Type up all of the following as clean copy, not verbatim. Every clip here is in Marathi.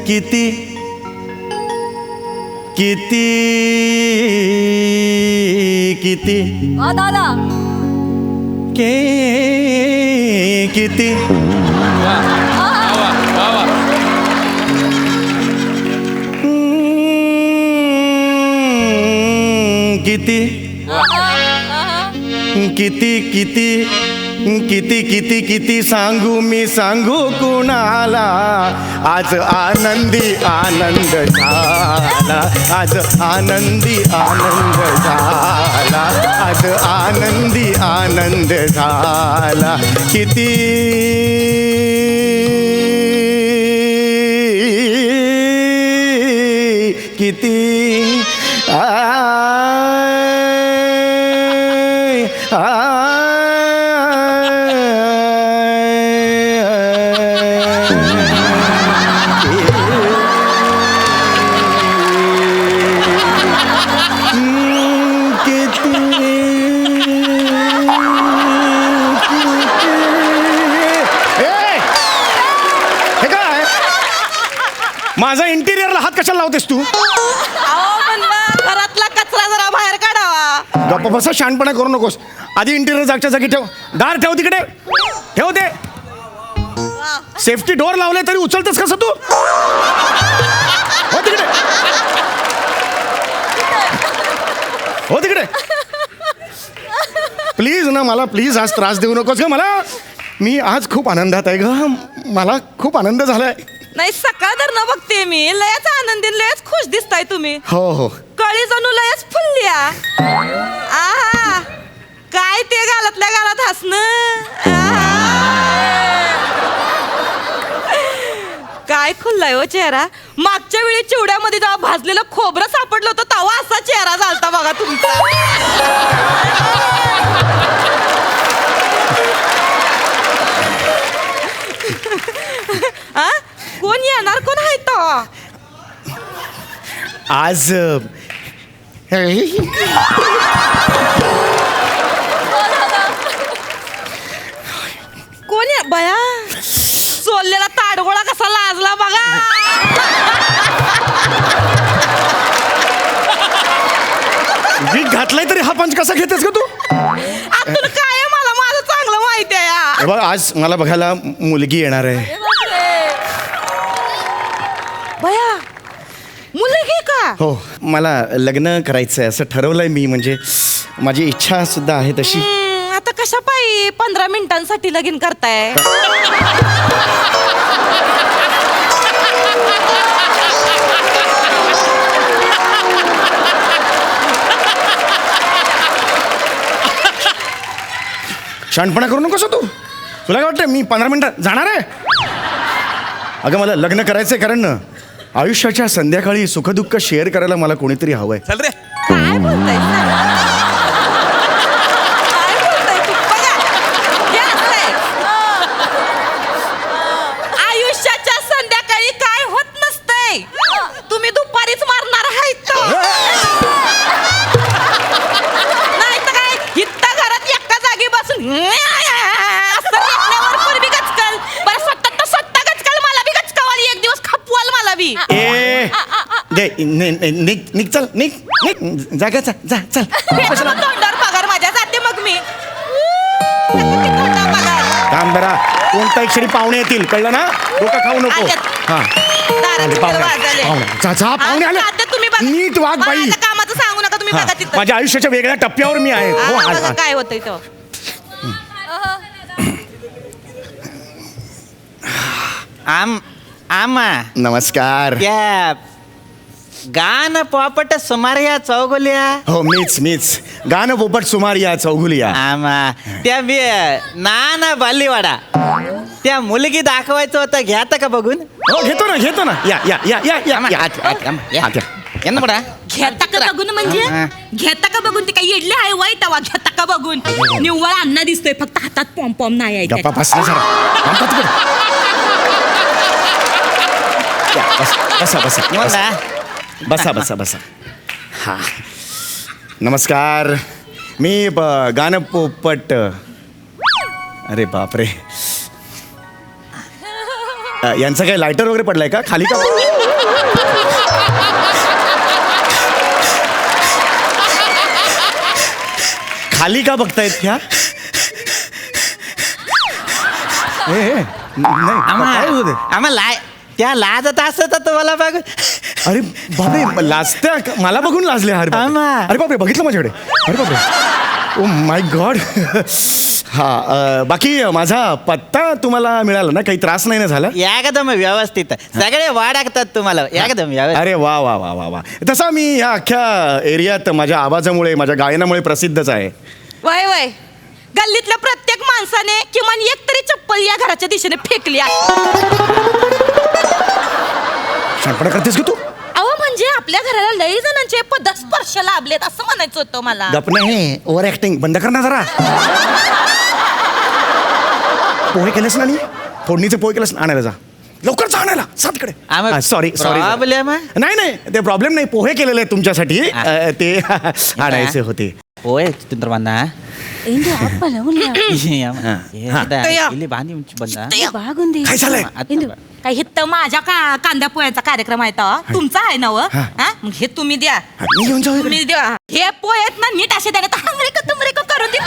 किती किती किती दादा किती किती किती किती किती किती किती सांगू मी सांगू कुणाला आज आनंदी आनंद झाला आज आनंदी आनंद झाला आज आनंदी आनंद झाला किती किती माझा इंटिरियरला हात कशाला लावतेस तू? घरातला कचरा जरा बाहेर काढावा. गप्प बसा, शहाणपणा करू नकोस. आधी इंटिरियर जागच्या जागी ठेव. दार ठेव तिकडे, ठेव ते. सेफ्टी डोअर लावले तरी उचलतेस कसं तू? हो तिकडे, हो तिकडे. प्लीज ना, मला प्लीज आज त्रास देऊ नकोस ग मला. मी आज खूप आनंदात आहे ग, मला खूप आनंद झालाय. नाही, सकाळ धर न बघते मी. लयच आनंदी, लयच खुश दिसताय तुम्ही. हो हो, कळी जणू लयच फुलल्या. आहा, काय ते गालातल्या गालात हसणं. काय खुललाय हो चेहरा. मागच्या वेळी चिवड्यामध्ये जेव्हा भाजलेलं खोबरं सापडलं होतं तेव्हा असा चेहरा झालता बघा तुमचा. कोण येणार, कोण आहे तो आज? कोण या बया? सोललेला ताडगोळा कसा लाजला बघा. वीक घातलाय तरी हा पंच कसा घेतेस का तू? आतून काय मला माझं चांगलं माहिती आहे. बघ, आज मला बघायला मुलगी येणार आहे. बया, मुलगी का? हो, मला लग्न करायचंय असं ठरवलंय मी. म्हणजे माझी इच्छा सुद्धा आहे तशी. आता कशा पायी 15 मिनिटांसाठी लगीन करताय? शहाणपणा करू नकोस तू. तुला काय वाटतं मी 15 मिनिटात जाणार आहे? अगं, मला लग्न करायचंय कारण आयुष्याच्या संध्याकाळी सुखदुःख शेअर करायला मला कोणीतरी हवंय. चल रे. काय बोलताय? काय बोलताय तू? बघा, हे असंय. आयुष्याच्या संध्याकाळी काय होत नसतंय. तुम्ही दुपारीच मारणार आहेत. नाही तर काय, इथं घरात एका जागी बसून असं रेटल्यावर पूर्वी गचकल. बरं, स्वतः गचकल, मला बी गचकावाली एक दिवस खपवाल मला बी. ए दे, निघ चल, निघ निघ जागाचा, जा चल. तोंडावर पगार माझ्या, जाते मग मी. काम बरा, कोणत्या क्षणी पाहुणे येतील, कळलं ना? डोकं खाऊ नको. हा, पाहुणे आले. नीट वाग बाई. कामाचं सांगू नका तुम्ही. बघा तिथं माझ्या आयुष्याच्या वेगळ्या टप्प्यावर मी आहे. हो, बघा काय होतंय तो. आमा नमस्कार. त्या गाणं पॉपट सुमारिया चौगुलिया. हो, मीच गाणं पोपट सुमार या चौगुलिया. आमा त्या नाना बालीवाडा त्या मुलगी दाखवायचं होतं, घ्याता का बघून? हो, घेतो ना. या या या या या या. यांना बडा घेता का बघून म्हणजे? घेता का बघून ते काही येडले आहे वय तवा? घेता का बघून? निव्वळ अण्णा दिसतोय, फक्त हातात पॉम नाही आहे. गप्पा बसला जरा. बसा. हा, नमस्कार. मी गाणं पोपट अरे बापरे. यांचं काही लायटर वगैरे पडलाय का खाली का? खाली का बघतायत ह्या? काय होते? आम्हाला त्या लाजत असत तुम्हाला बघ. अरे बापरे, लाजत्या मला बघून लाजले. अरे बापरे. आम्हा. अरे बापरे, बघितलं माझ्याकडे. अरे बापरे, ओ माय गॉड. हा बाकी माझा पत्ता तुम्हाला मिळाला ना? काही त्रास नाही ना झाला? एकदम व्यवस्थित सगळे वाढतात तुम्हाला एकदम व्यवस्थित. अरे वा वा वा वा वा. तसा मी या अख्ख्या एरियात माझ्या आवाजामुळे माझ्या गायनामुळे प्रसिद्धच आहे. वय वय गल्लीतल्या प्रत्येक माणसाने किमान एक तरी चप्पल या घराच्या दिशेने फेकली आहे. शांतपणा करतेस की तू? अहो म्हणजे आपल्या घराला लई जणांचे पदस्पर्श लाभलेत असं म्हणायचं होतं मला. गप नाही, ओव्हर ऍक्टिंग बंद कर ना जरा. पोहे केलेस ना? फोडणीचे पोहे केलेस ना? आणायला जा लवकर, जा आणायला. सातकडे. Sorry sorry. प्रॉब्लेम नाही नाही, ते प्रॉब्लेम नाही. पोहे केलेले आहेत तुमच्यासाठी. ते आणायचे होते. होय चंद्रबांना ఏంటి ఆపలా ఉన్నా బాగుంది काय झालंय? काय हित्त माझ्या कांदा पोह्याचा कार्यक्रम आहे तर तुमचा आहे ना व? हा? मग हे तुम्ही द्या. मी घेऊन जाऊ. तुम्ही द्या हे पोहे आहेत ना नीट असे द्या ना हंगरे तुमरे करून दे.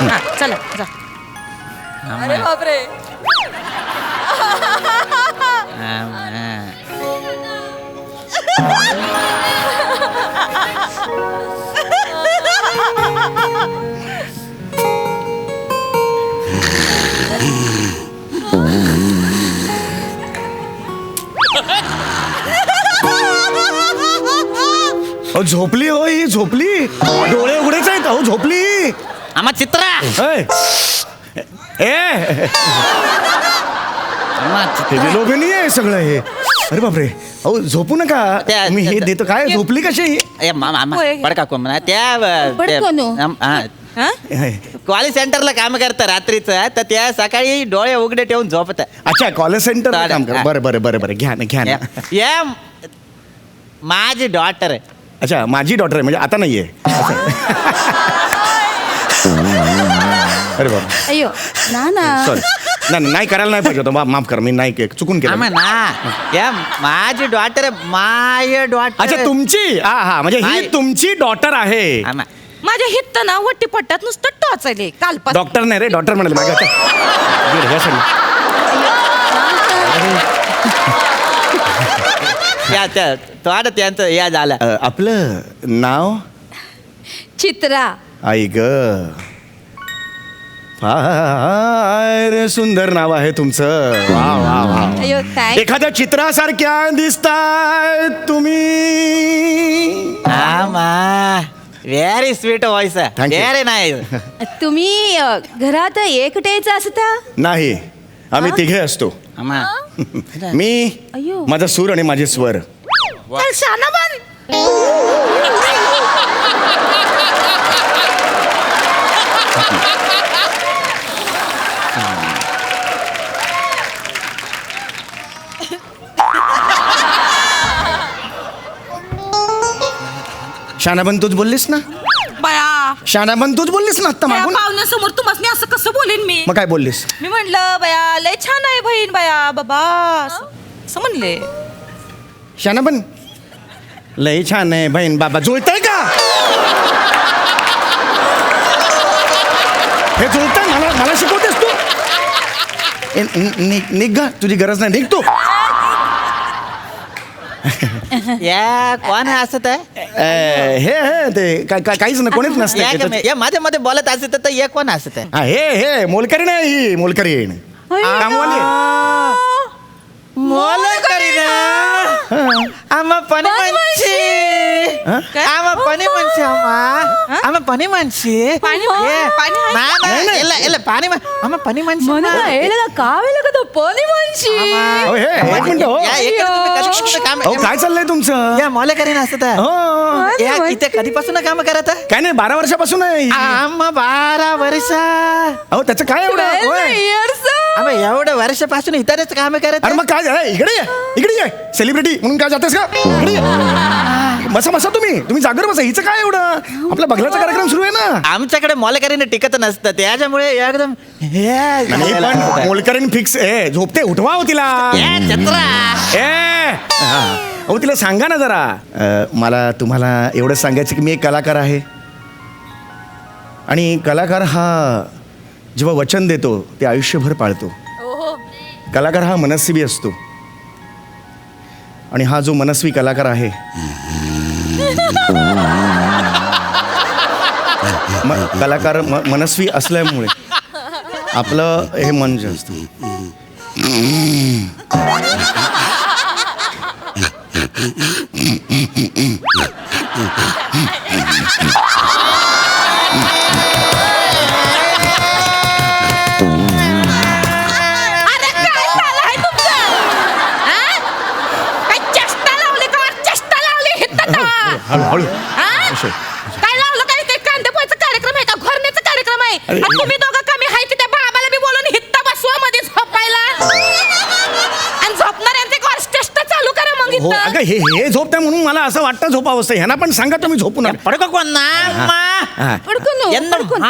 हा, चला जा. अरे बापरे. अहो झोपली हो ही, झोपली. डोळे उघडेच आहेत. अहो झोपली. आम्हा चित्रा लोभनी आहे सगळं हे. अरे बापरे. अहो झोपू नका. मी हे देतो. काय झोपली कशी ही? पडका कोण म्हणा हा? कॉलेज सेंटरला काम करतं रात्रीचं तर त्या सकाळी डोळे उघडे ठेवून झोपत. अच्छा कॉलेज सेंटर काम कर. बरं बरं बरं बरं, घ्या ना घ्या ना. या माझी डॉटर. अच्छा माझी डॉटर आहे म्हणजे आता नाहीये. अरे बाबा अय्यो ना ना सॉरी. नाही करायला नाही पाहिजे होतं. माफ कर, मी नाही चुकून केलं. ना या माझी डॉटर माय डॉटर. अच्छा तुमची. हा म्हणजे ही तुमची डॉटर आहे. माझ्या हित्त ना वट्टी पट्ट्यात नुसतं टोचायले कालपासून. डॉक्टर नाही रे, डॉक्टर म्हणाले मागे. आता त्यांचं या झालं. आपलं नाव? चित्रा. आई ग, फार सुंदर नाव आहे तुमचं. वा वा वा. अय्यो थँक. एखाद्या चित्रासारख्या दिसताय तुम्ही. Very sweet voice. Thank you. Very नाही. तुम्ही घरात एकटेच असता? नाही, आम्ही तिघे असतो. मी, अय्यो. माझा सूर आणि माझे स्वर. चल शाना बन. शानाबन तूच बोललीस ना? बया शानाबन तूच बोललीस ना आत्ता मागून? पाहुण्यासमोर तुम्हाला असं कसं बोलेन मी? मग काय बोललीस? मी म्हणलं बया लय छान आहे बहीण बया बाबा असं म्हणले. शानाबन लय छान आहे बहीण बाबा. जुळतंय का हे? जुळतंय? मला शिकवतेस तू? निघ गा, तुझी गरज नाही. निघ तू. या कोण असत हे ते काहीच नाही, कोणीच नसते. माझ्या मध्ये बोलत असत तर हे कोण असत? हे मोलकरी नाही, ही मोलकरी कामवाली. मोलकरी ना आम्हा पनी माणशी. आम्हा पनी माणशी. आम्हा पनी माणशी. पाणी आम्हा पनी माणशी. काय चाललंय तुमचं? या मोलकरी असत इथे कधीपासून काम करत? काय नाही, 12 वर्षापासून आहे. आम्हा 12 वर्ष. अहो त्याचं काय एवढं? आम्हा एवढं वर्षापासून इथंच काम करत. अरे मग काय झालं? इकडे ये, इकडे ये. सेलिब्रिटी म्हणून काय जातेस का? इकडे ये. बसा बसा तुम्ही जागर बसा. हिचं काय एवढं, आपला बघलाचा कार्यक्रम सुरू आहे ना. आमच्याकडे मोलकरीने टिकत नसतं त्याच्यामुळे एकदम नाही पण मोलकरीन फिक्स आहे, झोपते, उठवा हो तिला. अहो तिला सांगा ना जरा. मला तुम्हाला एवढं सांगायचं की मी एक कलाकार आहे आणि कलाकार हा जेव्हा वचन देतो ते आयुष्यभर पाळतो. कलाकार हा मनस्वी असतो आणि हा जो मनस्वी कलाकार आहे कलाकार मनस्वी असल्यामुळे आपलं हे मन जे असतं अरे काय चाललंय तुमचं? हा? काय चेष्टा लावली का? चेष्टा लावली हिथं तर. हळूहळू हा? काय लावलं काय? ते कांदे पोहायचा कार्यक्रम आहे का घोरण्याचा कार्यक्रम आहे? अरे, आणि तुम्ही दोघं कमी हाय त्या बाबाला बी बोलून हित्ता बसवा मध्ये झोपायला आणि झोपणाऱ्यांचे चेष्टा चालू करा मग हो इथं. अगं हे झोपताय म्हणून मला असं वाटतं झोपावं. ह्यांना पण सांगा तुम्ही झोपू नका. पडको कोण ना पडकून, पडकून.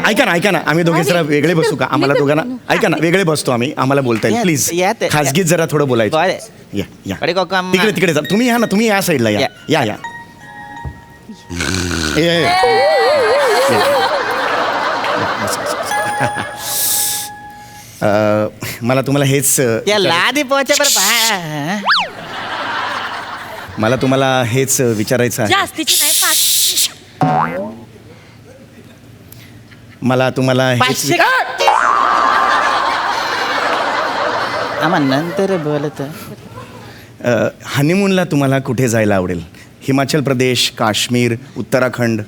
ऐका ना आम्ही दोघे जरा वेगळे बसू का? आम्हाला दोघांना ऐका ना वेगळे बसतो आम्ही, आम्हाला बोलता येईल प्लीज. खासगीत जरा थोडं बोलायचं. बरं. या पडको कोण तिकडे जा. तुम्ही या ना, तुम्ही या साईडला या या या ये. मला तुम्हाला हेच त्या लादी पोहोचे बरं मला तुम्हाला हेच विचारायचं आहे. जास्तीची नाही पाच. मला तुम्हाला हेच पाचशे आम्हा नंतर बोलत हनीमूनला तुम्हाला कुठे जायला आवडेल? हिमाचल प्रदेश, काश्मीर, उत्तराखंड?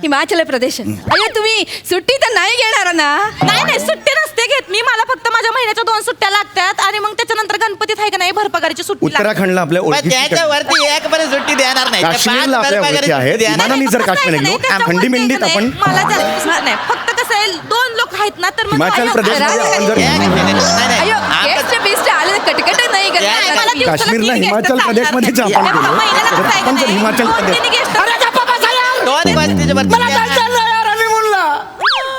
हिमाचल प्रदेश. अरे तुम्ही सुट्टी तर नाही घेणार ना? नाही सुट्टी नसते घेत मी. मला फक्त माझ्या महिन्याच्या 2 सुट्ट्या लागतात आणि मग त्याच्यानंतर गणपतीत आहे का नाही भरपगारीची सुट्टी लागते. उत्तराखंडला आपल्या ओळखीची त्याच्यावरती एक पण सुट्टी देणार नाही. काश्मीरला आपल्या ओळखी आहेत. विमानाने जर काश्मीर नाही, गेलो त्याच्यामुळे खंडी मिंडीत नाही, आपण मला जास्त सुट्टी नाही. फक्त कसं आहे 2 लोक आहेत ना तर मग हिमाचल मला- प्रदेशमध्ये आपण जर अयो गेस्ट बेस्ट आले तर कटकट नाही नाही, मला करणार. दिवसाला काश्मीरला 3 हिमाचल guest प्रदेशमध्येच चालणार आपण नाही. गेलो. महिन्याला तर कसं आहे आपण जर नाही, हिमाचल 2-3 प्रदेश- guest दोन गोष्टीच्या वरती मला जायचं यार हनीमूनला.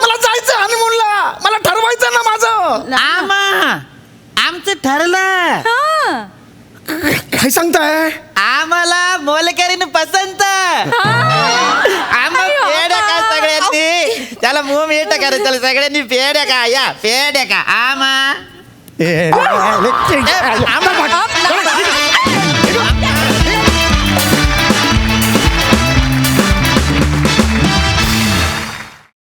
मला जायचं हनीमूनला. मला ठरवायचं ना माझं. आमा आमचं ठरलं. काय सांगताय? आम्हाला मोलकरीन पसंत. आम्हा पेड्या का सगळ्यांनी त्याला मुंह मिळत का रे? त्याला सगळ्यांनी पेड्या का? या पेड्या का आमा ए, आमा